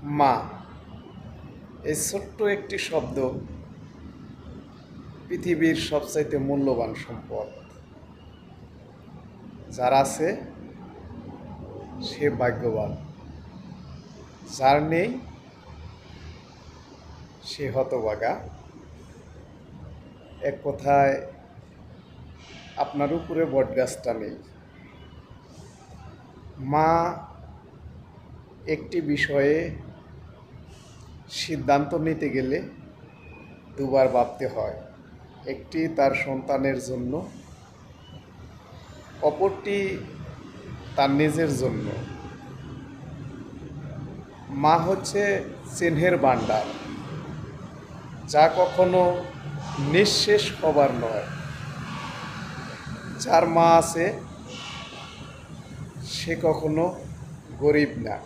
মা, এই ছোট্ট একটি শব্দ পৃথিবীর সবচাইতে মূল্যবান সম্পদ। যার আছে সে ভাগ্যবান, যার নেই সে হতভাগা। এক কথায় আপনার উপরে বটগাছটা নেই। মা একটি বিষয়ে সিদ্ধান্ত নিতে গেলে দুবার ভাবতে হয়। একটি তার সন্তানের জন্য, অপরটি তার নিজের জন্য। মা হচ্ছে স্নেহের ভাণ্ডার, যা কখনো নিঃশেষ হবার নয়। যার মা আছে সে কখনো গরিব না।